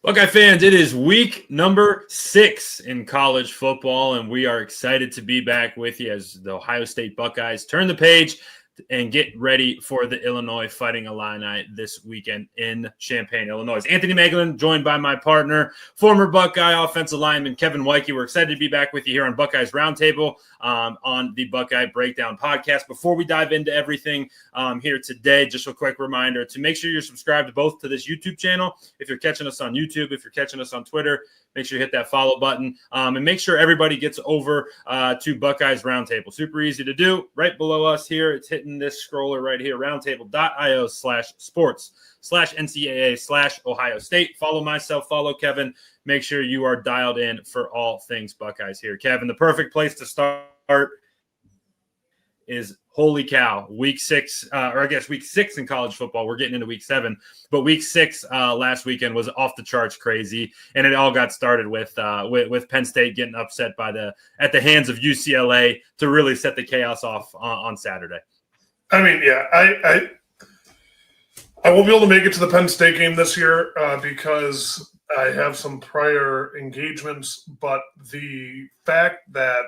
Buckeye fans, it is week number 6 in college football, and we are excited to be back with you as the Ohio State Buckeyes turn the page and get ready for the Illinois Fighting Illini this weekend in Champaign, Illinois. Anthony Moeglin, joined by my partner, former Buckeye offensive lineman Kevin Woidke. We're excited to be back with you here on Buckeyes Roundtable on the Buckeye Breakdown podcast. Before we dive into everything here today, just a quick reminder to make sure you're subscribed both to this YouTube channel. If you're catching us on YouTube, if you're catching us on Twitter, make sure you hit that follow button and make sure everybody gets over to Buckeyes Roundtable. Super easy to do. Right below us here, it's hitting this scroller right here, roundtable.io/sports/NCAA/Ohio State. Follow myself, follow Kevin. Make sure you are dialed in for all things Buckeyes here. Kevin, the perfect place to start is holy cow, week 6, or I guess week 6 in college football. We're getting into week 7, but week 6 last weekend was off the charts crazy, and it all got started with Penn State getting upset at the hands of UCLA to really set the chaos off on Saturday. I mean, yeah, I won't be able to make it to the Penn State game this year because I have some prior engagements, but the fact that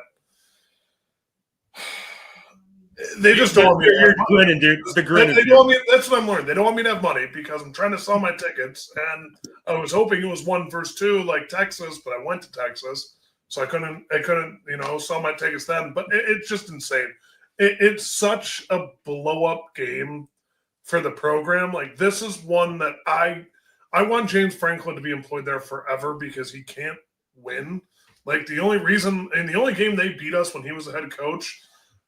they just don't want me to have money. Dude. The grinning, they don't want me, that's what I'm learning. They don't want me to have money because I'm trying to sell my tickets, and I was hoping it was 1 versus 2 like Texas, but I went to Texas, so I couldn't sell my tickets then. But it's just insane. It's such a blow-up game for the program. Like, this is one that I want James Franklin to be employed there forever because he can't win. Like, the only game they beat us when he was the head coach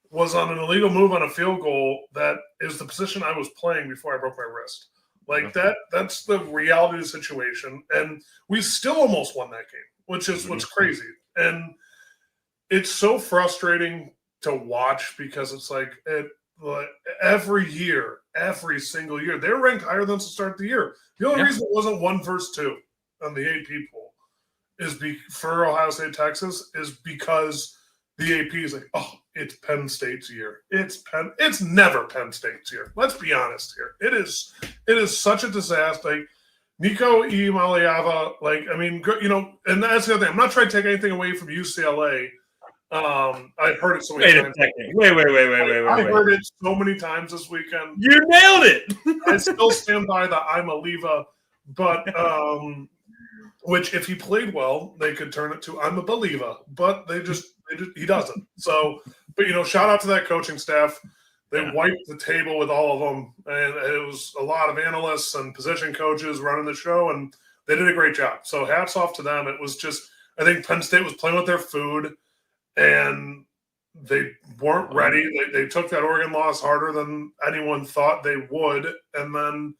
was on an illegal move on a field goal that is the position I was playing before I broke my wrist. Like, that's the reality of the situation. And we still almost won that game, which is what's crazy. And it's so frustrating to watch because it's like every single year, they're ranked higher than us to start the year. The only reason it wasn't 1 versus 2 on the AP poll for Ohio State, Texas, is because the AP is like, oh, it's Penn State's year. It's never Penn State's year. Let's be honest here. It is such a disaster. Like, Nico Iamaleava, and that's the other thing. I'm not trying to take anything away from UCLA. I've heard it so many times. Wait. I heard it so many times this weekend. You nailed it. I still stand by the I'm a Leva, but which if he played well, they could turn it to I'm a believer, but he doesn't. So, but shout out to that coaching staff. They wiped the table with all of them, and it was a lot of analysts and position coaches running the show, and they did a great job. So hats off to them. It was just, I think Penn State was playing with their food, and they weren't ready. They took that Oregon loss harder than anyone thought they would, and then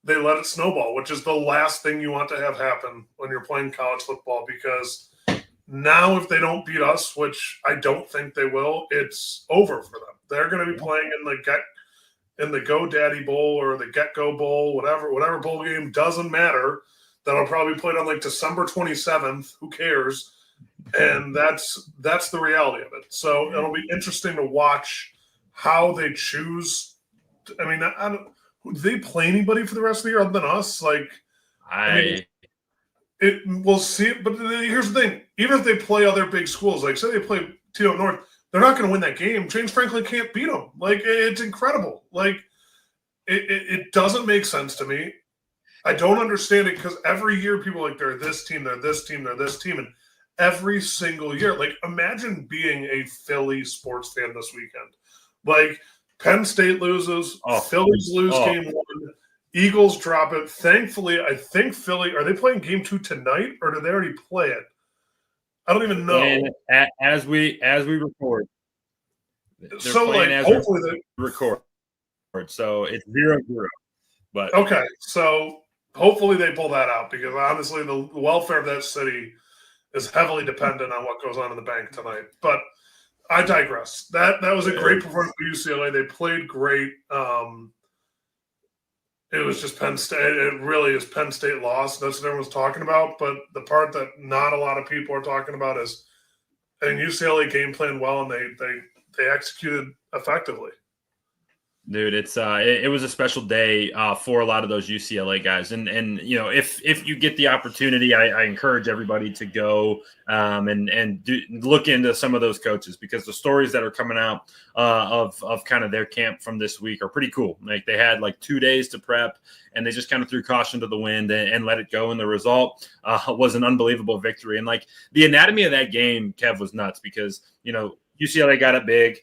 they let it snowball, which is the last thing you want to have happen when you're playing college football, because now if they don't beat us, which I don't think they will, it's over for them. They're going to be playing in the GoDaddy Bowl or the Get Go Bowl, whatever bowl game, doesn't matter. That'll probably be played on like December 27th. Who cares? And that's the reality of it. So it'll be interesting to watch how they choose. I mean, do they play anybody for the rest of the year other than us? We'll see. But here's the thing: even if they play other big schools, like say they play Tito North, they're not going to win that game. James Franklin can't beat them. Like, it's incredible. Like, it doesn't make sense to me. I don't understand it because every year people are like, they're this team, they're this team, they're this team, and every single year, like, imagine being a Philly sports fan this weekend. Like, Penn State loses, Phillies lose game 1, Eagles drop it. Thankfully, I think Philly, are they playing game 2 tonight, or did they already play it? I don't even know. And as we record, so like hopefully they record. So it's 0-0. But okay, so hopefully they pull that out, because honestly, the welfare of that city is heavily dependent on what goes on in the bank tonight. But I digress. That was a great performance for UCLA. They played great. It was just Penn State. It really is Penn State loss. That's what everyone's talking about. But the part that not a lot of people are talking about is, I think UCLA game planned well, and they executed effectively. Dude, it was a special day for a lot of those UCLA guys, and if you get the opportunity, I encourage everybody to go and look into some of those coaches, because the stories that are coming out of kind of their camp from this week are pretty cool. Like, they had like 2 days to prep, and they just kind of threw caution to the wind and let it go, and the result was an unbelievable victory. And like, the anatomy of that game, Kev, was nuts, because UCLA got it big.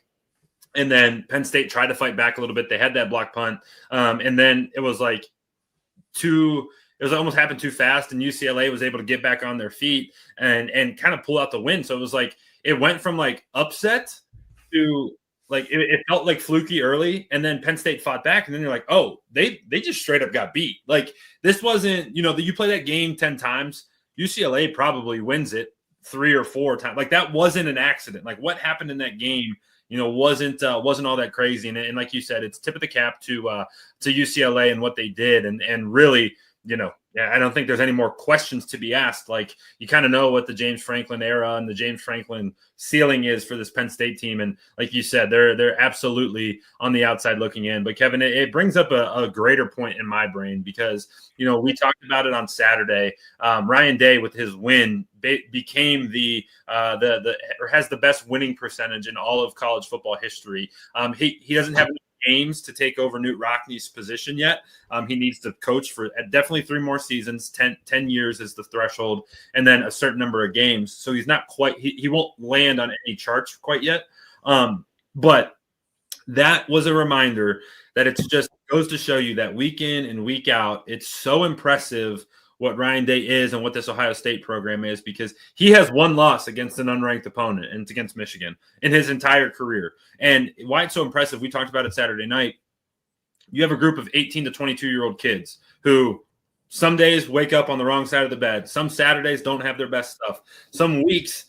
And then Penn State tried to fight back a little bit. They had that block punt. And then it was like it almost happened too fast. And UCLA was able to get back on their feet and kind of pull out the win. So it was like, it went from like upset to like, it felt like fluky early. And then Penn State fought back. And then you're like, oh, they just straight up got beat. Like, this wasn't, you play that game 10 times. UCLA probably wins it 3 or 4 times. Like, that wasn't an accident. Like, what happened in that game wasn't all that crazy. And like you said, it's tip of the cap to UCLA and what they did. And really, I don't think there's any more questions to be asked. Like, you kind of know what the James Franklin era and the James Franklin ceiling is for this Penn State team. And like you said, they're absolutely on the outside looking in. But Kevin, it brings up a greater point in my brain, because, we talked about it on Saturday. Ryan Day, with his win, became has the best winning percentage in all of college football history. He doesn't have games to take over Newt Rockne's position yet. He needs to coach for definitely 3 more seasons. 10 years is the threshold, and then a certain number of games. So he's not quite, he won't land on any charts quite yet. But that was a reminder that it's just goes to show you that week in and week out, it's so impressive what Ryan Day is and what this Ohio State program is, because he has 1 loss against an unranked opponent, and it's against Michigan, in his entire career. And why it's so impressive, we talked about it Saturday night. You have a group of 18 to 22-year-old kids who some days wake up on the wrong side of the bed. Some Saturdays don't have their best stuff. Some weeks,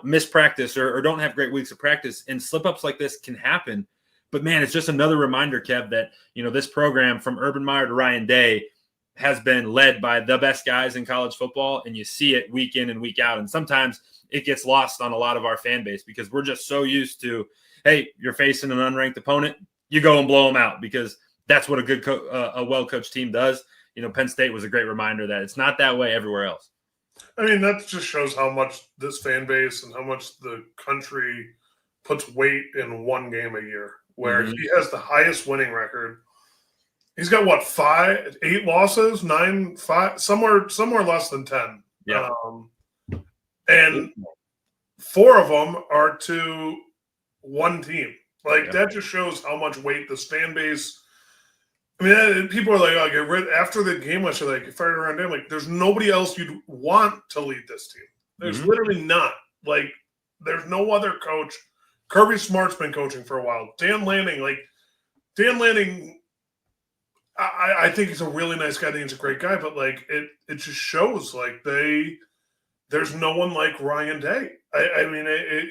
miss practice or don't have great weeks of practice, and slip-ups like this can happen. But, man, it's just another reminder, Kev, that, this program from Urban Meyer to Ryan Day has been led by the best guys in college football, and you see it week in and week out. And sometimes it gets lost on a lot of our fan base, because we're just so used to, hey, you're facing an unranked opponent, you go and blow them out, because that's what a well-coached team does. Penn State was a great reminder that it's not that way everywhere else. I mean, that just shows how much this fan base and how much the country puts weight in one game a year, where he has the highest winning record. He's got 8 losses, 9, 5, somewhere less than 10. Yeah. And 4 of them are to one team. Like, that just shows how much weight this fan base. I mean, people are like, after the game, I should like fired around him. Like, there's nobody else you'd want to lead this team. There's literally not. Like, there's no other coach. Kirby Smart's been coaching for a while. Dan Lanning, I think he's a really nice guy. I think he's a great guy, but like it just shows like there's no one like Ryan Day. I mean,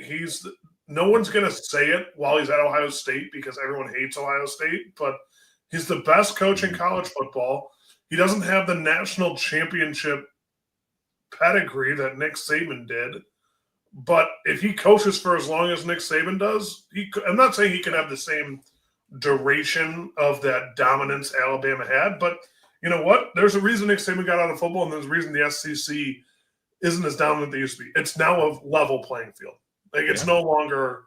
he's no one's gonna say it while he's at Ohio State, because everyone hates Ohio State, but he's the best coach in college football. He doesn't have the national championship pedigree that Nick Saban did, but if he coaches for as long as Nick Saban does, I'm not saying he can have the same duration of that dominance Alabama had, but you know what? There's a reason Nick Saban got out of football, and there's a reason the SEC isn't as dominant as they used to be. It's now a level playing field. Like, it's no longer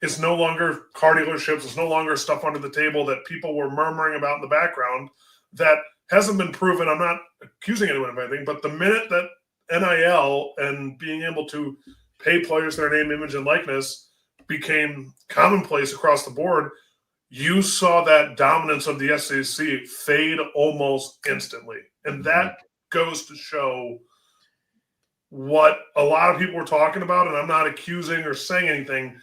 car dealerships. It's no longer stuff under the table that people were murmuring about in the background that hasn't been proven. I'm not accusing anyone of anything, but the minute that NIL and being able to pay players their name, image, and likeness became commonplace across the board, you saw that dominance of the SEC fade almost instantly. And that goes to show what a lot of people were talking about, and I'm not accusing or saying anything.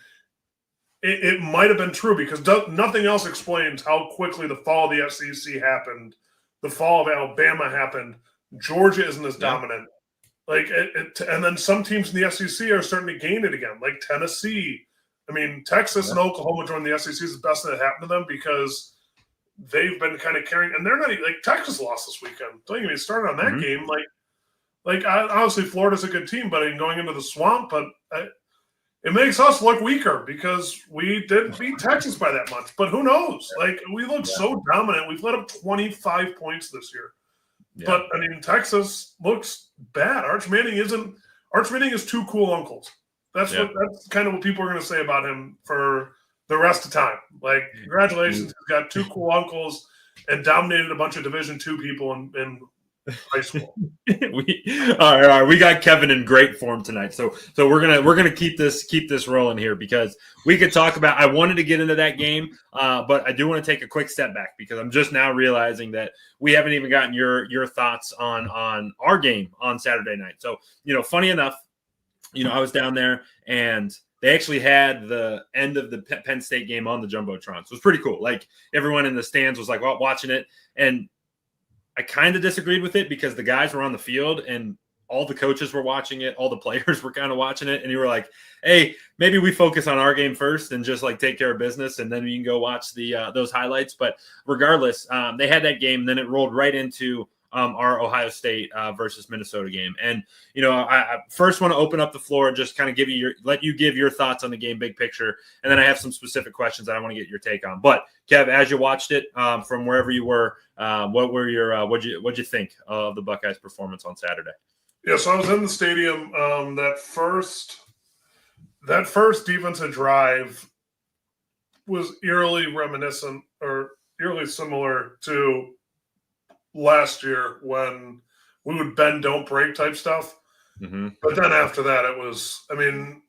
It might have been true, because nothing else explains how quickly the fall of the SEC happened. The fall of Alabama happened. Georgia isn't as dominant. Like, and then some teams in the SEC are starting to gain it again, like Tennessee. I mean, Texas and Oklahoma joining the SEC is the best that happened to them, because they've been kind of carrying, and they're not like Texas lost this weekend. Don't even get me started on that game. Like obviously Florida's a good team, but going into the swamp. But it makes us look weaker because we didn't beat Texas by that much. But who knows? Like, we look so dominant. We've let up 25 points this year. Yeah. But, I mean, Texas looks bad. Arch Manning is two cool uncles. That's kind of what people are going to say about him for the rest of time. Like, congratulations. He's got two cool uncles and dominated a bunch of Division II people in high school. All right. We got Kevin in great form tonight, so we're gonna keep this rolling here because we could talk about. I wanted to get into that game, but I do want to take a quick step back because I'm just now realizing that we haven't even gotten your thoughts on our game on Saturday night. So funny enough, I was down there and they actually had the end of the Penn State game on the Jumbotron, so it was pretty cool. Like everyone in the stands was like watching it, and I kind of disagreed with it because the guys were on the field and all the coaches were watching it. All the players were kind of watching it. And you were like, hey, maybe we focus on our game first and just like take care of business. And then we can go watch those highlights. But regardless, they had that game. And then it rolled right into our Ohio State versus Minnesota game. And, I first want to open up the floor and just kind of let you give your thoughts on the game, big picture. And then I have some specific questions that I want to get your take on. But Kev, as you watched it from wherever you were, what'd you think of the Buckeyes performance on Saturday? Yeah, so I was in the stadium. That first defensive drive was eerily reminiscent or eerily similar to last year when we would bend, don't break type stuff. Mm-hmm. But then after that, it was, Brandon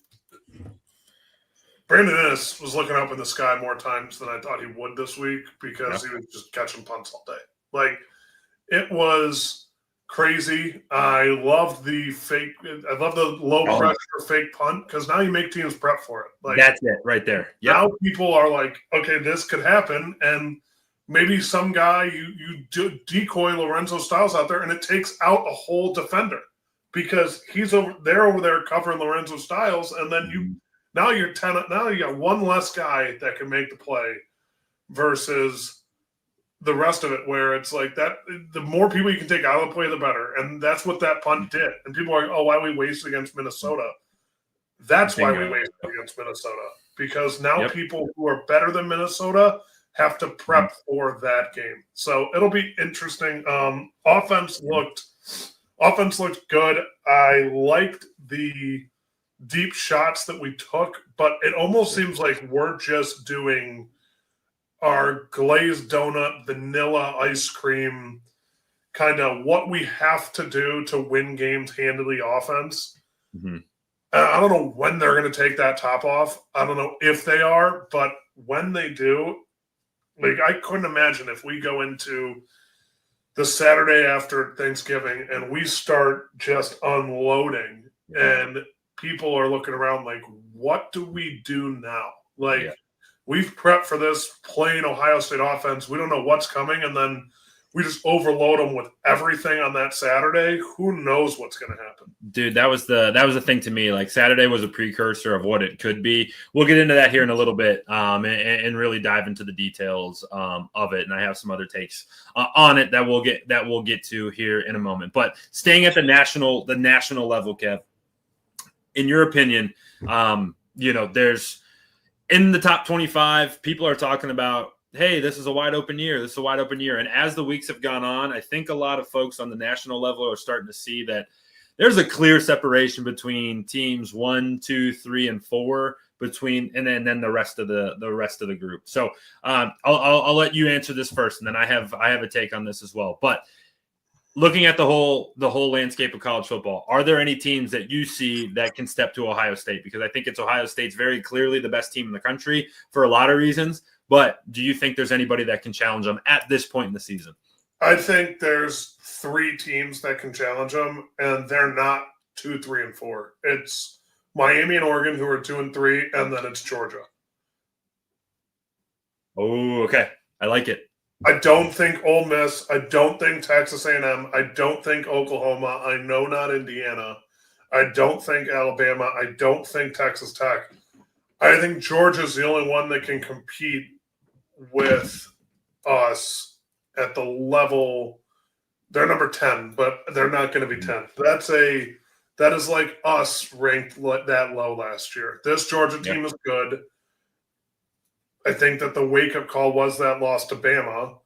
Inniss was looking up in the sky more times than I thought he would this week because he was just catching punts all day. Like, it was crazy. I love the low pressure fake punt because now you make teams prep for it. Like, that's it right there. Yep. Now people are like, okay, this could happen. And maybe some guy, you decoy Lorenzo Styles out there and it takes out a whole defender because they're over there covering Lorenzo Styles. And then now you got one less guy that can make the play versus the rest of it where it's like that. The more people you can take out of the play, the better. And that's what that punt did. And people are like, oh, why we wasted against Minnesota? That's why we wasted against Minnesota because now people who are better than Minnesota have to prep for that game. So it'll be interesting. Offense looked good. I liked the deep shots that we took, but it almost seems like we're just doing our glazed donut, vanilla ice cream, kind of what we have to do to win games handily offense. Mm-hmm. I don't know when they're going to take that top off. I don't know if they are, but when they do, like, I couldn't imagine if we go into the Saturday after Thanksgiving and we start just unloading and people are looking around like, what do we do now? Like, we've prepped for this plain Ohio State offense. We don't know what's coming. And then we just overload them with everything on that Saturday. Who knows what's going to happen? Dude, that was the thing to me. Like, Saturday was a precursor of what it could be. We'll get into that here in a little bit and really dive into the details of it. And I have some other takes on it that we'll get to here in a moment. But staying at the national level, Kev, in your opinion, there's in the top 25, people are talking about, hey, this is a wide open year. This is a wide open year. And as the weeks have gone on, I think a lot of folks on the national level are starting to see that there's a clear separation between teams 1, 2, 3, and 4 and then the rest of the group. So I'll let you answer this first, and then I have a take on this as well. But looking at the whole landscape of college football, are there any teams that you see that can step to Ohio State? Because I think Ohio State's very clearly the best team in the country for a lot of reasons. But do you think there's anybody that can challenge them at this point in the season? I think there's 3 teams that can challenge them, and they're not 2, 3, and 4. It's Miami and Oregon, who are 2 and 3, and then it's Georgia. Oh, okay. I like it. I don't think Ole Miss. I don't think Texas A&M. I don't think Oklahoma. I know not Indiana. I don't think Alabama. I don't think Texas Tech. I think Georgia's the only one that can compete with us at the level. They're number 10, but they're not going to be 10th. that is like us ranked that low last year. This Georgia team is good. I think that the wake-up call was that loss to Bama.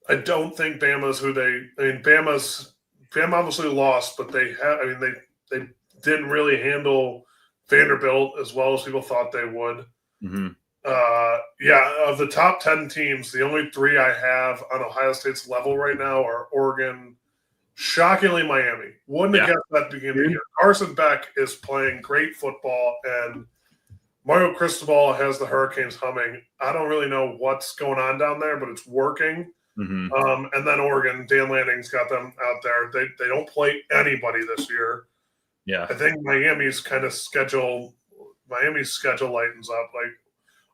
I don't think Bama's who Bama obviously lost, but they didn't really handle Vanderbilt as well as people thought they would. Mm-hmm. Of the top 10 teams, the only 3 I have on Ohio State's level right now are Oregon, shockingly Miami. Wouldn't have guessed that at the beginning of the year. Carson Beck is playing great football, and Mario Cristobal has the Hurricanes humming. I don't really know what's going on down there, but it's working. Mm-hmm. And then Oregon, Dan Lanning's got them out there. They don't play anybody this year. Yeah, I think Miami's schedule lightens up. Like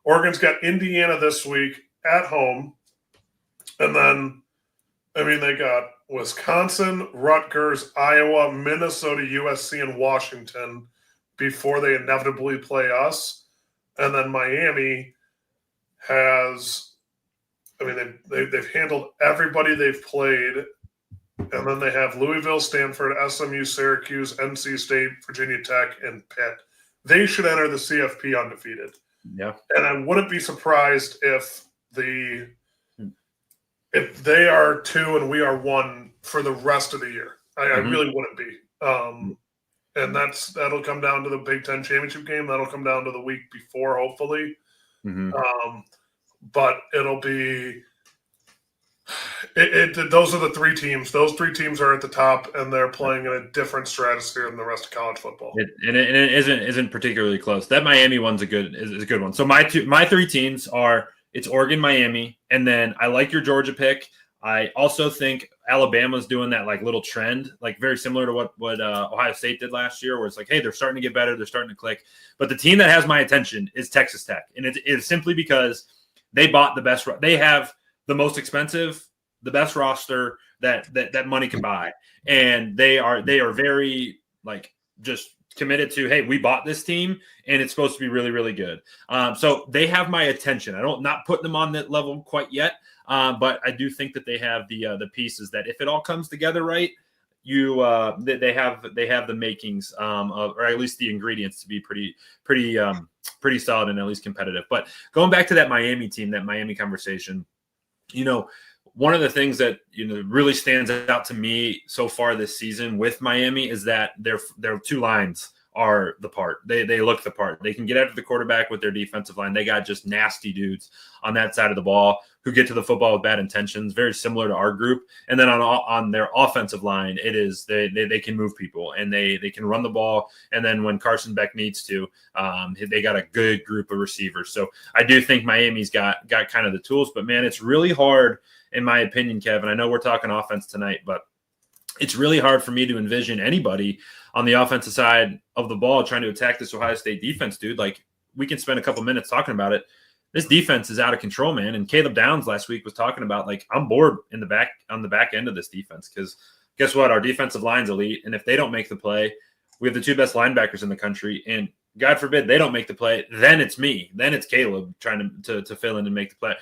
Oregon's got Indiana this week at home, and then they got Wisconsin, Rutgers, Iowa, Minnesota, USC, and Washington before they inevitably play us. And then Miami has, they've handled everybody they've played. And then they have Louisville, Stanford, SMU, Syracuse, NC State, Virginia Tech, and Pitt. They should enter the CFP undefeated. Yeah. And I wouldn't be surprised if they are 2 and we are 1 for the rest of the year. I really wouldn't be. And that'll come down to the Big Ten championship game. That'll come down to the week before, hopefully. Mm-hmm. But it'll be those are the 3 teams. Those 3 teams are at the top, and they're playing in a different stratosphere than the rest of college football. It isn't particularly close. That Miami one's a good one. So my 3 teams are it's Oregon, Miami, and then I like your Georgia pick. I also think Alabama's doing that like little trend, like very similar to what Ohio State did last year, where it's like, hey, they're starting to get better, they're starting to click. But the team that has my attention is Texas Tech, and it's simply because they bought the best. They have the most expensive, the best roster that money can buy, and they are very like just committed to, hey, we bought this team and it's supposed to be really, really good. So they have my attention. Not putting them on that level quite yet. But I do think that they have the pieces that if it all comes together right, they have the makings or at least the ingredients to be pretty solid and at least competitive. But going back to that Miami team, that Miami conversation, one of the things that really stands out to me so far this season with Miami is that their 2 lines are the part. They look the part. They can get after the quarterback with their defensive line. They got just nasty dudes on that side of the ball who get to the football with bad intentions, very similar to our group. And then on their offensive line, it is they can move people and they can run the ball. And then when Carson Beck needs to, they got a good group of receivers. So I do think Miami's got kind of the tools. But man, it's really hard, in my opinion, Kevin. I know we're talking offense tonight, but it's really hard for me to envision anybody on the offensive side of the ball trying to attack this Ohio State defense, dude. Like, we can spend a couple minutes talking about it. This defense is out of control, man. And Caleb Downs last week was talking about, like, I'm bored on the back end of this defense because guess what? Our defensive line's elite, and if they don't make the play, we have the 2 best linebackers in the country, and God forbid they don't make the play, then it's me. Then it's Caleb trying to fill in and make the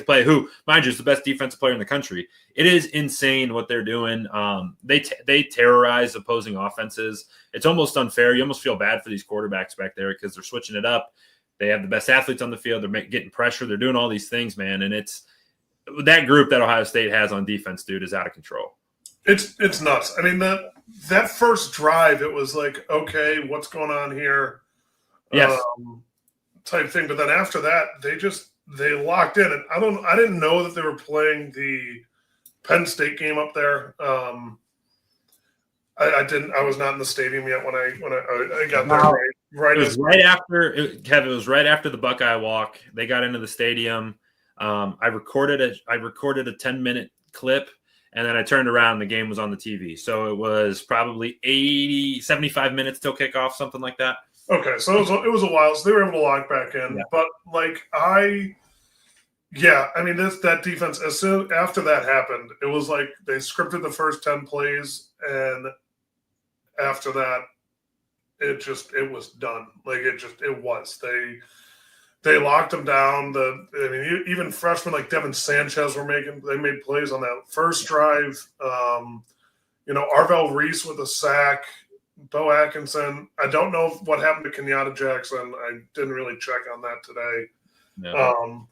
play. Who, mind you, is the best defensive player in the country. It is insane what they're doing. They terrorize opposing offenses. It's almost unfair. You almost feel bad for these quarterbacks back there because they're switching it up. They have the best athletes on the field. They're getting pressure. They're doing all these things, man. And it's that group that Ohio State has on defense, dude, is out of control. It's nuts. I mean, that first drive, it was like, okay, what's going on here? Yes. Type thing. But then after that, they locked in. And I didn't know that they were playing the Penn State game up there. I was not in the stadium yet when I got there. Right. It was right after Kevin. It was right after the Buckeye walk. They got into the stadium. I recorded a 10-minute clip, and then I turned around. The game was on the TV. So it was probably 75 minutes till kickoff, something like that. Okay, so it was a while. So they were able to lock back in. Yeah. But that defense, as soon after that happened, it was like they scripted the first 10 plays, and after that, it was done. Like it was. They locked them down. Even freshmen like Devin Sanchez made plays on that first drive. Arvell Reese with a sack. Bo Atkinson. I don't know what happened to Kenyatta Jackson. I didn't really check on that today. No.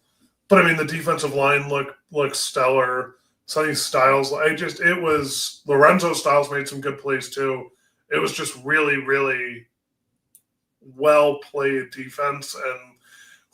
But I mean, the defensive line looked stellar. Sonny Styles, it was Lorenzo Styles made some good plays too. It was just really, really well played defense, and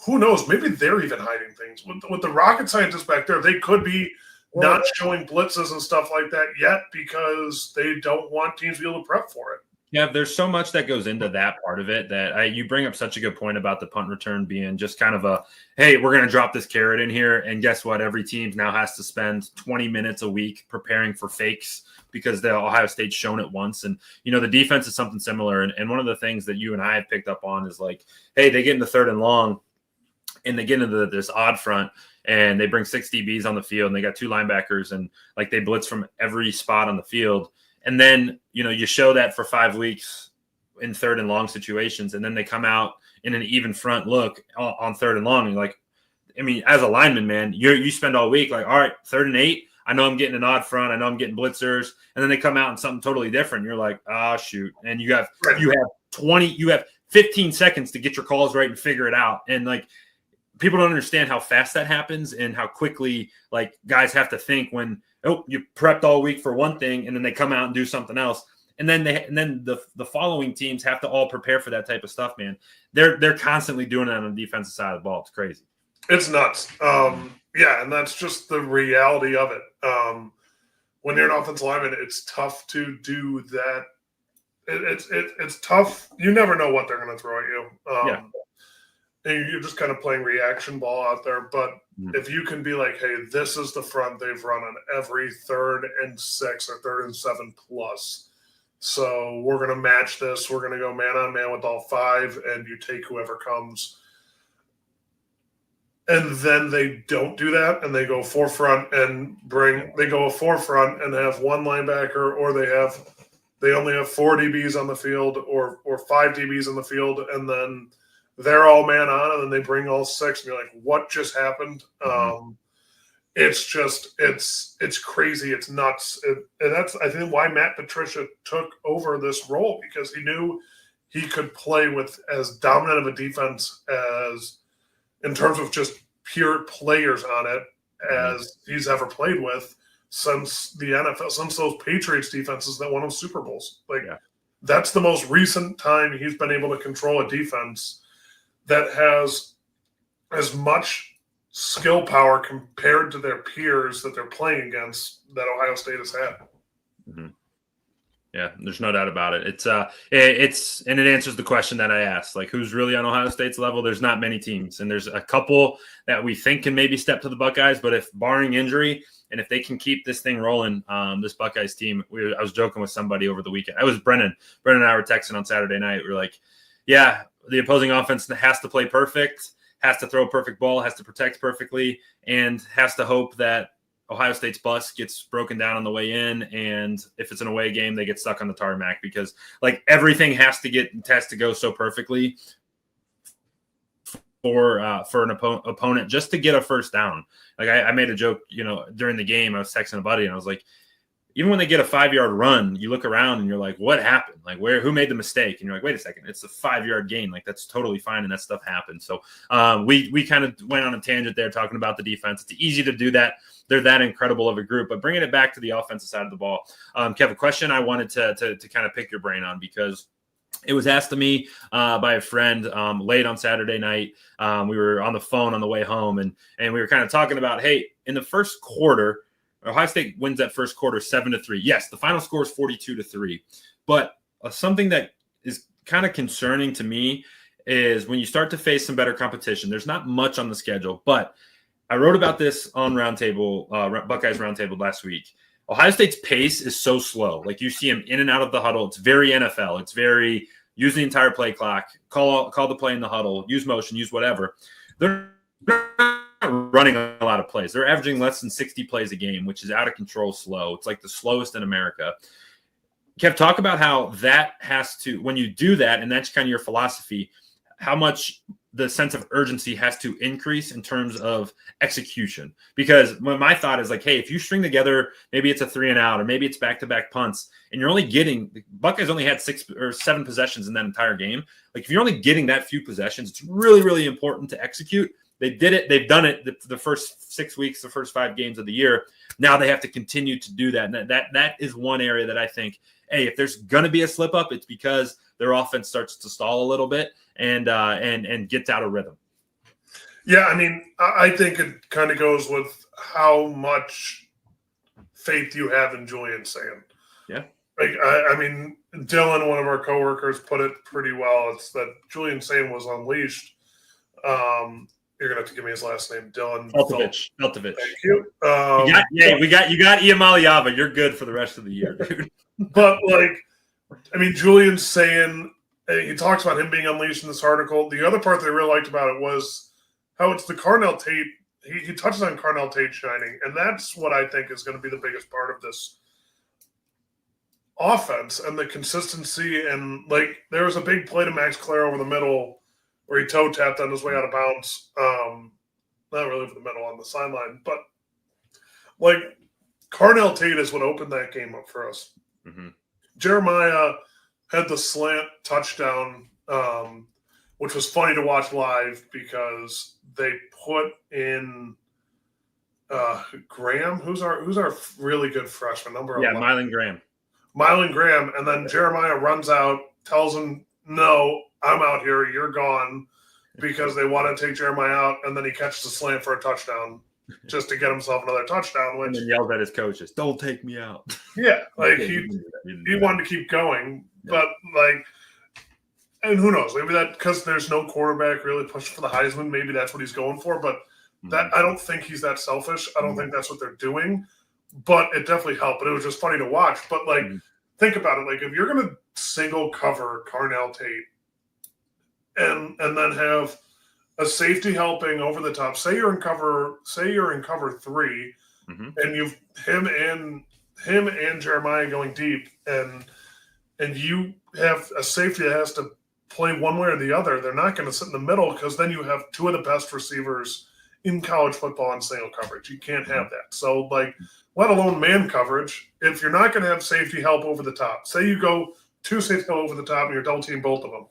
who knows? Maybe they're even hiding things with the rocket scientists back there. They could be not showing blitzes and stuff like that yet because they don't want teams to be able to prep for it. Yeah, there's so much that goes into that part of it that you bring up such a good point about the punt return being just kind of a, hey, we're going to drop this carrot in here. And guess what? Every team now has to spend 20 minutes a week preparing for fakes because the Ohio State's shown it once. And, the defense is something similar. And one of the things that you and I have picked up on is like, hey, they get into 3rd and long and they get into this odd front and they bring 6 DBs on the field and they got 2 linebackers and like they blitz from every spot on the field. And then, you show that for 5 weeks in 3rd and long situations, and then they come out in an even front look on 3rd and long. And you're like, I mean, as a lineman, man, you spend all week like, all right, 3rd and 8. I know I'm getting an odd front. I know I'm getting blitzers. And then they come out in something totally different. You're like, shoot. And you have 15 seconds to get your calls right and figure it out. And like, people don't understand how fast that happens and how quickly like guys have to think when, you prepped all week for one thing and then they come out and do something else. And then the following teams have to all prepare for that type of stuff, man. They're constantly doing that on the defensive side of the ball. It's crazy. It's nuts. Yeah, and that's just the reality of it. When you're an offensive lineman, it's tough to do that. It's tough. You never know what they're going to throw at you. And you're just kind of playing reaction ball out there. But if you can be like, hey, this is the front they've run on every 3rd and 6 or 3rd and 7 plus. So we're going to match this. We're going to go man on man with all 5, and you take whoever comes. And then they don't do that, and they go 4 front and go a 4 front and have 1 linebacker, or they only have 4 DBs on the field or 5 DBs on the field, and then they're all man on, and then they bring all 6, and you're like, what just happened? It's crazy. It's nuts. And that's, I think, why Matt Patricia took over this role, because he knew he could play with as dominant of a defense as, in terms of just pure players on it, as he's ever played with since the NFL, since those Patriots defenses that won him Super Bowls. That's the most recent time he's been able to control a defense that has as much skill power compared to their peers that they're playing against that Ohio State has had. Yeah, there's no doubt about it. It answers the question that I asked, like, who's really on Ohio State's level? There's not many teams, and there's a couple that we think can maybe step to the Buckeyes, but if barring injury and if they can keep this thing rolling, this Buckeyes team, I was joking with somebody over the weekend. I was Brennan and I were texting on Saturday night. We were like, yeah, the opposing offense has to play perfect, has to throw a perfect ball, has to protect perfectly, and has to hope that Ohio State's bus gets broken down on the way in. And if it's an away game, they get stuck on the tarmac, because like everything has to go so perfectly for an opponent just to get a first down. Like I made a joke, during the game, I was texting a buddy and I was like, even when they get a 5-yard run, you look around and you're like, what happened? Like, who made the mistake? And you're like, wait a second, it's a 5-yard gain. Like, that's totally fine. And that stuff happens. So we kind of went on a tangent there talking about the defense. It's easy to do that. They're that incredible of a group, but bringing it back to the offensive side of the ball. Kev, a question I wanted to kind of pick your brain on, because it was asked to me by a friend late on Saturday night. We were on the phone on the way home, and we were kind of talking about, hey, in the first quarter, Ohio State wins that first quarter 7-3. Yes, the final score is 42-3. But something that is kind of concerning to me is when you start to face some better competition. There's not much on the schedule, but I wrote about this on Buckeyes Roundtable last week. Ohio State's pace is so slow. Like, you see them in and out of the huddle. It's very NFL. It's very use the entire play clock, call the play in the huddle, use motion, use whatever. They're not running a lot of plays. They're averaging less than 60 plays a game, which is out of control slow. It's like the slowest in America. Kev, talk about how that has to, when you do that, and that's kind of your philosophy, how much the sense of urgency has to increase in terms of execution. Because my thought is like, hey, if you string together, maybe it's a 3 and out, or maybe it's back-to-back punts, and you're only getting – the Buckeyes only had 6 or 7 possessions in that entire game. Like, if you're only getting that few possessions, it's really, really important to execute. They did it. They've done it the first 6 weeks, the first 5 games of the year. Now they have to continue to do that. And that is one area that I think, hey, if there's going to be a slip up, it's because their offense starts to stall a little bit and gets out of rhythm. Yeah, I mean, I think it kind of goes with how much faith you have in Julian Sand. Yeah. Like, I mean, Dylan, one of our coworkers, put it pretty well. It's that Julian Sand was unleashed. You're gonna have to give me his last name, Dylan Feltovich. Thank you. You got Iamaliava. You're good for the rest of the year, dude. But like, I mean, Julian's saying he talks about him being unleashed in this article. The other part that I really liked about it was how it's the Carnell Tate. He touches on Carnell Tate shining, and that's what I think is going to be the biggest part of this offense and the consistency. And like, there was a big play to Max Clare over the middle where he toe tapped on his way out of bounds. Not really over the middle, on the sideline, but like, Carnell Tate is what opened that game up for us. Mm-hmm. Jeremiah had the slant touchdown, which was funny to watch live because they put in Graham, who's our really good freshman, number 11. Moeglin Graham, and then Jeremiah runs out, tells him, "No, I'm out here. You're gone," because they want to take Jeremiah out, and then he catches a slant for a touchdown just to get himself another touchdown. Which, and then yells at his coaches, "Don't take me out." Yeah, like he wanted to keep going, but like, and who knows? Maybe that because there's no quarterback really pushing for the Heisman. Maybe that's what he's going for. But that I don't think he's that selfish. I don't think that's what they're doing. But it definitely helped. But it was just funny to watch. But like, think about it. Like, if you're going to single cover Carnell Tate and then have a safety helping over the top. Say you're in cover 3, and you've him and Jeremiah going deep, and you have a safety that has to play one way or the other. They're not going to sit in the middle because then you have 2 of the best receivers in college football in single coverage. You can't have that. So, like, let alone man coverage. If you're not going to have safety help over the top, say you go 2 safety help over the top and you're double team both of them,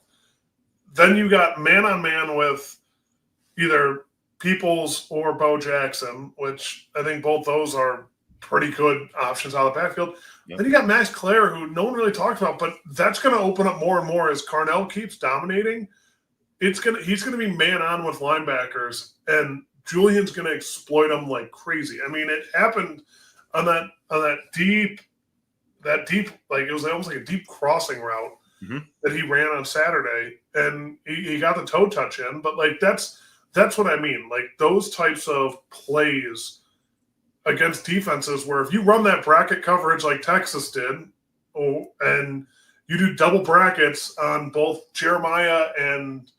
then you got man on man with either Peoples or Bo Jackson, which I think both those are pretty good options out of the backfield. Yep. Then you got Max Clare, who no one really talks about, but that's going to open up more and more as Carnell keeps dominating. He's going to be man on with linebackers, and Julian's going to exploit them like crazy. I mean, it happened on that deep, like, it was almost like a deep crossing route that he ran on Saturday, and he got the toe touch in. But like, that's what I mean. Like, those types of plays against defenses where if you run that bracket coverage like Texas did, and you do double brackets on both Jeremiah and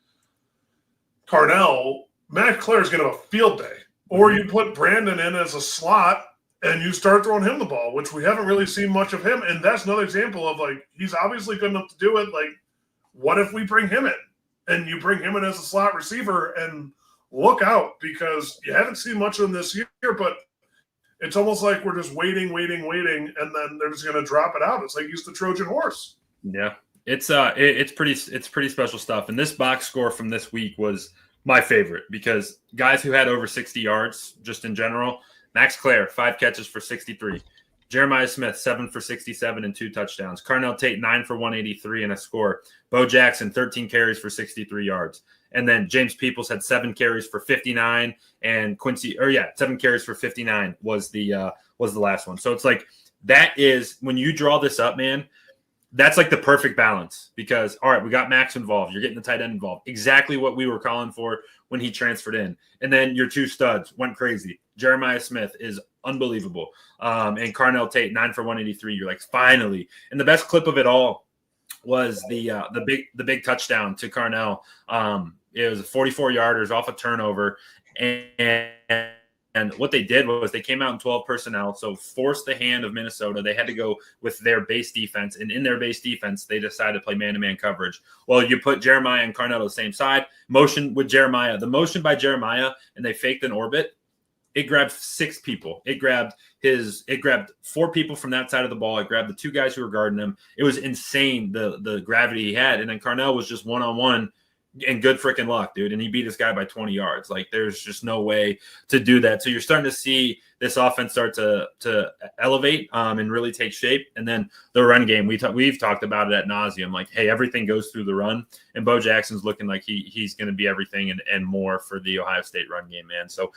Carnell, Matt Clare is going to have a field day. Or you put Brandon in as a slot and you start throwing him the ball, which we haven't really seen much of him. And that's another example of, like, he's obviously good enough to do it. Like, what if we bring him in and you bring him in as a slot receiver, and look out, because you haven't seen much of him this year, but it's almost like we're just waiting, and then they're just going to drop it out. It's like he's the Trojan horse. Yeah, it's pretty special stuff. And this box score from this week was my favorite because guys who had over 60 yards just in general. Max Clare, 5 catches for 63. Jeremiah Smith, 7 for 67 and 2 touchdowns. Carnell Tate, 9 for 183 and a score. Bo Jackson, 13 carries for 63 yards. And then James Peoples had 7 carries for 59, and 7 carries for 59 was the last one. So it's like, that is, when you draw this up, man, that's like the perfect balance, because, all right, we got Max involved. You're getting the tight end involved. Exactly what we were calling for when he transferred in. And then your 2 studs went crazy. Jeremiah Smith is unbelievable. And Carnell Tate, 9 for 183. You're like, finally. And the best clip of it all was the big touchdown to Carnell. It was a 44-yarder off a turnover, and And what they did was they came out in 12 personnel, so forced the hand of Minnesota. They had to go with their base defense, and in their base defense, they decided to play man-to-man coverage. Well, you put Jeremiah and Carnell on the same side, motion with Jeremiah. The motion by Jeremiah, and they faked an orbit. It grabbed 6 people. It grabbed 4 people from that side of the ball. It grabbed the 2 guys who were guarding him. It was insane, the gravity he had. And then Carnell was just one-on-one. And good freaking luck, dude. And he beat this guy by 20 yards. Like, there's just no way to do that. So you're starting to see this offense start to elevate and really take shape. And then the run game, we've talked about it ad nauseum. Like, hey, everything goes through the run. And Bo Jackson's looking like he's going to be everything and more for the Ohio State run game, man. So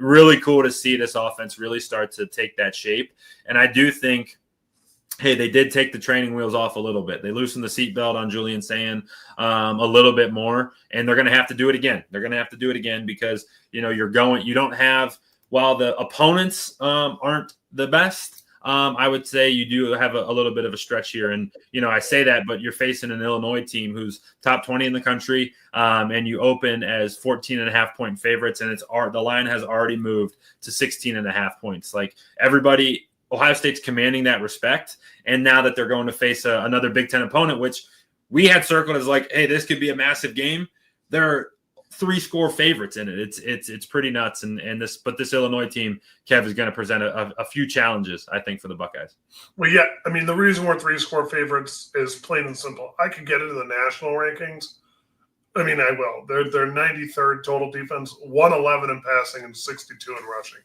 really cool to see this offense really start to take that shape. And I do think, hey, they did take the training wheels off a little bit. They loosened the seatbelt on Julian Sand a little bit more, and they're going to have to do it again. They're going to have to do it again because, you don't have, while the opponents aren't the best, I would say you do have a little bit of a stretch here. And, I say that, but you're facing an Illinois team who's top 20 in the country, and you open as 14.5-point favorites, and the line has already moved to 16.5 points. Like, everybody – Ohio State's commanding that respect, and now that they're going to face another Big Ten opponent, which we had circled as like, hey, this could be a massive game. There are 3-score favorites in it. It's pretty nuts, but this Illinois team, Kev, is going to present a few challenges, I think, for the Buckeyes. Well, yeah, I mean, the reason we're 3-score favorites is plain and simple. I could get into the national rankings. I mean, I will. They're 93rd total defense, 111 in passing, and 62 in rushing.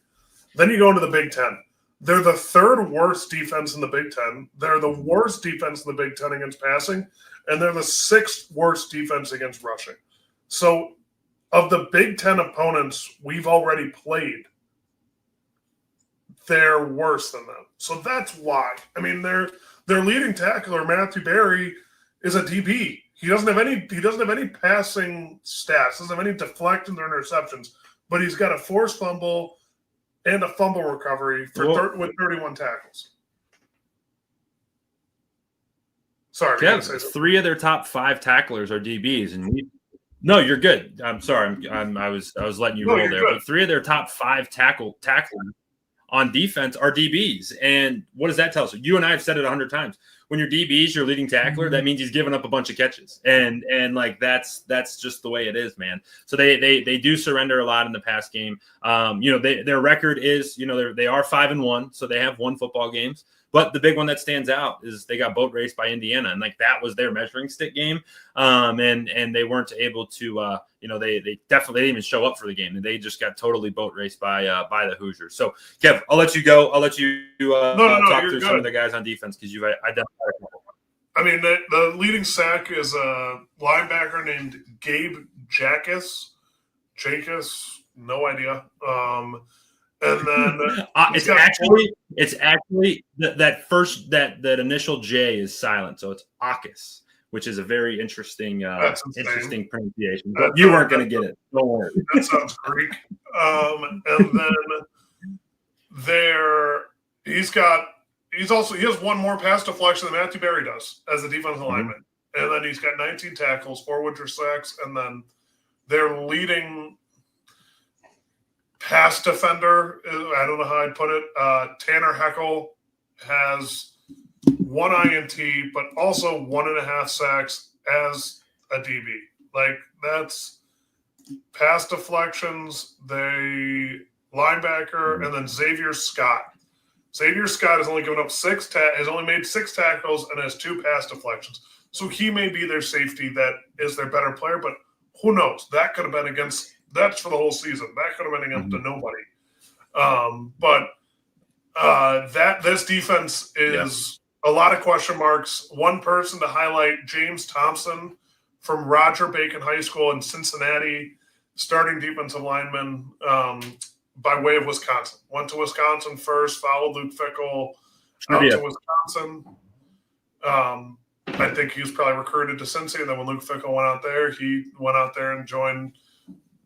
Then you go into the Big Ten. They're the 3rd worst defense in the Big Ten. They're the worst defense in the Big Ten against passing, and they're the 6th worst defense against rushing. So, of the Big Ten opponents we've already played, they're worse than them. So that's why. I mean, their leading tackler, Matthew Berry, is a DB. He doesn't have any passing stats. Doesn't have any deflections or interceptions, but he's got a forced fumble and a fumble recovery with 31 tackles. Sorry. Yeah, 3 of their top 5 tacklers are DBs, and no, you're good. I'm sorry. I was letting you roll there. Good. But 3 of their top 5 tacklers on defense are DBs, and what does that tell us? You and I have said it 100 times. When your DB is your leading tackler, that means he's giving up a bunch of catches, and like that's just the way it is, man. So they do surrender a lot in the pass game. Their record is they are 5-1, so they have won football games. But the big one that stands out is they got boat raced by Indiana, and like that was their measuring stick game. And they weren't able to, they definitely didn't even show up for the game. They just got totally boat raced by the Hoosiers. So, Kev, I'll let you go. I'll let you talk through some of the guys on defense because you've identified. I mean, the leading sack is a linebacker named Gabe Jackus, no idea. And then it's actually that initial J is silent, so it's Akis, which is a very interesting pronunciation. But you weren't going to get it. Don't worry. That sounds Greek. And then he has one more pass deflection than Matthew Berry does as a defensive lineman, and then he's got 19 tackles, 4 winter sacks, and then their leading pass defender, I don't know how I'd put it, Tanner Heckel has 1 INT, but also 1.5 sacks as a DB. Like, that's pass deflections, the linebacker, and then Xavier Scott. Xavier Scott has only given up has only made 6 tackles and has 2 pass deflections. So he may be their safety that is their better player, but who knows? That could have been against. That's for the whole season. That could have been against nobody. But this defense is a lot of question marks. One person to highlight, James Thompson from Roger Bacon High School in Cincinnati, starting defensive lineman by way of Wisconsin. Went to Wisconsin first, followed Luke Fickell out to Wisconsin. I think he was probably recruited to Cincy, and then when Luke Fickell went out there, he went out there and joined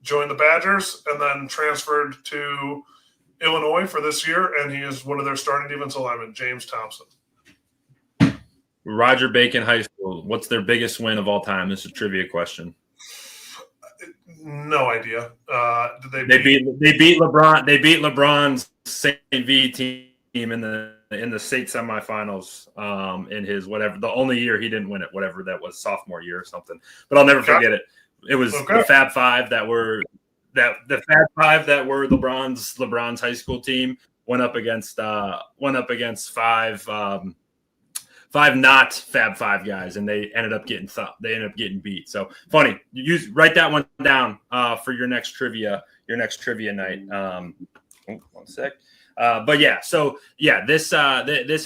the Badgers, and then transferred to Illinois for this year, and he is one of their starting defensive linemen, James Thompson. Roger Bacon High School, what's their biggest win of all time? This is a trivia question. No idea. Did They beat LeBron. They beat LeBron's St. V team in the state semifinals. In his whatever the only year he didn't win it, whatever that was, sophomore year or something. But I'll never forget it. It was the Fab Five that were LeBron's high school team went up against five not Fab Five guys, and they ended up getting beat. So funny. Write that one down for your next trivia night. One sec. But yeah, this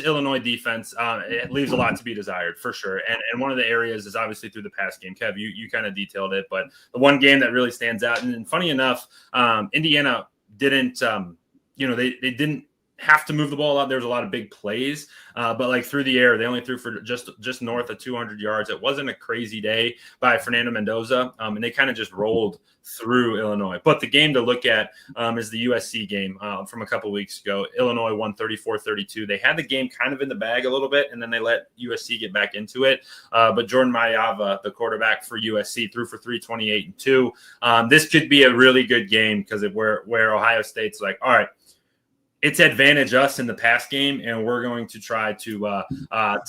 Illinois defense, it leaves a lot to be desired for sure. And one of the areas is obviously through the pass game. Kev, you kind of detailed it, but the one game that really stands out, and funny enough, Indiana didn't, they didn't have to move the ball out. There was a lot of big plays, but like through the air, they only threw for just north of 200 yards. It wasn't a crazy day by Fernando Mendoza, and they kind of just rolled through Illinois. But the game to look at is the USC game from a couple weeks ago. Illinois won 34-32. They had the game kind of in the bag a little bit, and then they let USC get back into it. But Jordan Mayava, the quarterback for USC, threw for 328 and 2. This could be a really good game because where Ohio State's like, all right, it's advantage us in the pass game, and we're going to try to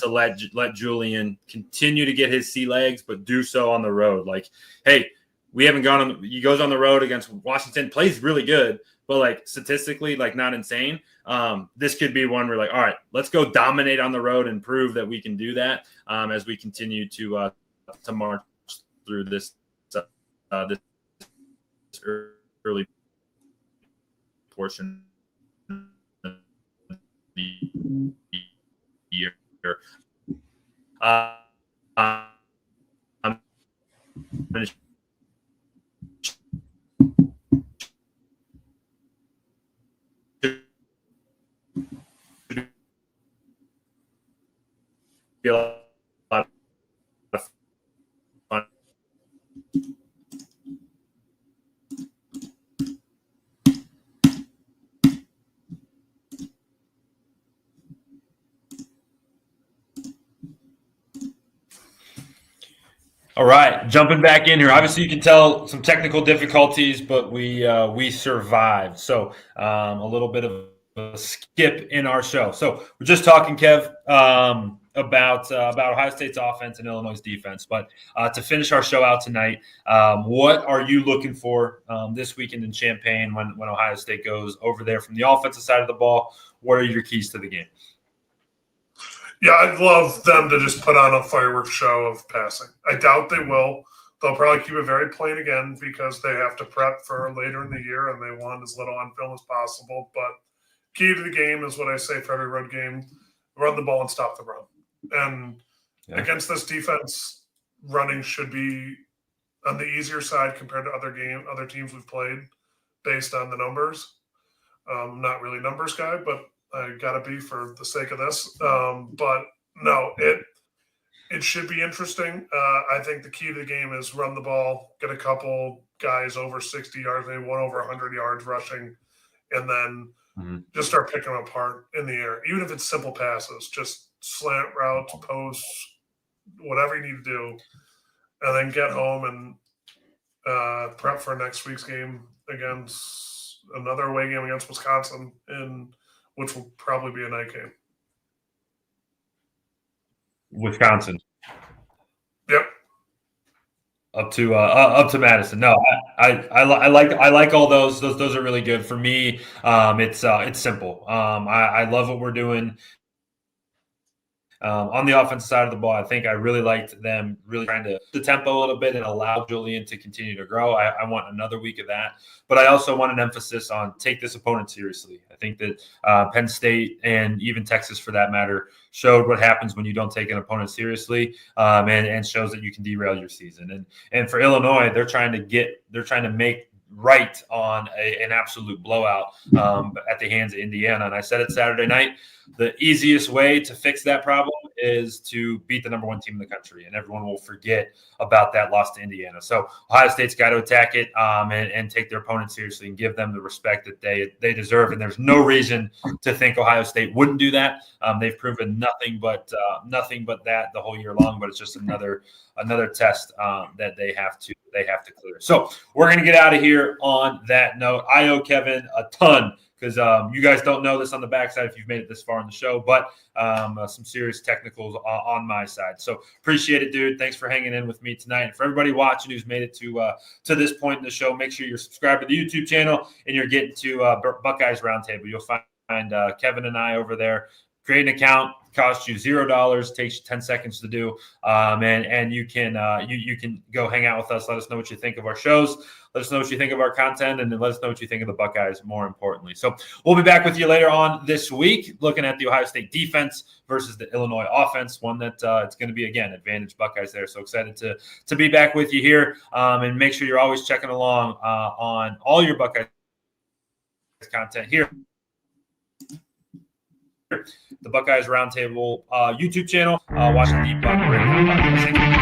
let Julian continue to get his sea legs, but do so on the road. Like, hey, we haven't gone on. He goes on the road against Washington, plays really good, but like statistically, like not insane. This could be one where like, all right, let's go dominate on the road and prove that we can do that as we continue to march through this early portion. Year. I'm going to be a lot of fun. All right, jumping back in here. Obviously, you can tell some technical difficulties, but we survived. So a little bit of a skip in our show. So we're just talking, Kev, about Ohio State's offense and Illinois' defense. But to finish our show out tonight, what are you looking for this weekend in Champaign when Ohio State goes over there from the offensive side of the ball? What are your keys to the game? Yeah, I'd love them to just put on a fireworks show of passing. I doubt they will. They'll probably keep it very plain again because they have to prep for later in the year and they want as little on film as possible. But key to the game is what I say for every road game: run the ball and stop the run. And against this defense, running should be on the easier side compared to other teams we've played based on the numbers. I'm not really a numbers guy, but I gotta be for the sake of this. But no, it should be interesting. I think the key to the game is run the ball, get a couple guys over 60 yards, maybe one over 100 yards rushing, and then just start picking them apart in the air. Even if it's simple passes, just slant routes, posts, whatever you need to do, and then get home and prep for next week's game against another away game against Wisconsin which will probably be a night game. Wisconsin. Yep. Up to Madison. No, I like all those. Those are really good for me. It's simple. I love what we're doing. On the offensive side of the ball, I think I really liked them really trying to the tempo a little bit and allow Julian to continue to grow. I want another week of that. But I also want an emphasis on take this opponent seriously. I think that Penn State and even Texas, for that matter, showed what happens when you don't take an opponent seriously and shows that you can derail your season. And for Illinois, they're trying to make right on an absolute blowout at the hands of Indiana. And I said it Saturday night, the easiest way to fix that problem is to beat the number one team in the country, and everyone will forget about that loss to Indiana. So Ohio State's got to attack it and take their opponent seriously and give them the respect that they deserve. And there's no reason to think Ohio State wouldn't do that. They've proven nothing but that the whole year long. But it's just another test that they have to clear. So we're going to get out of here on that note. I owe Kevin a ton, because you guys don't know this on the backside if you've made it this far in the show, but some serious technicals on my side. So appreciate it, dude. Thanks for hanging in with me tonight. And for everybody watching who's made it to this point in the show, make sure you're subscribed to the YouTube channel and you're getting to Buckeyes Roundtable. You'll find Kevin and I over there. Create an account. Costs you $0, takes you 10 seconds to do, and you can go hang out with us. Let us know what you think of our shows. Let us know what you think of our content, and then let us know what you think of the Buckeyes, more importantly. So we'll be back with you later on this week, looking at the Ohio State defense versus the Illinois offense, one that it's going to be, again, advantage Buckeyes there. So excited to be back with you here, and make sure you're always checking along on all your Buckeyes content here. The Buckeyes Roundtable YouTube channel, watching the Buck Breakdown podcast.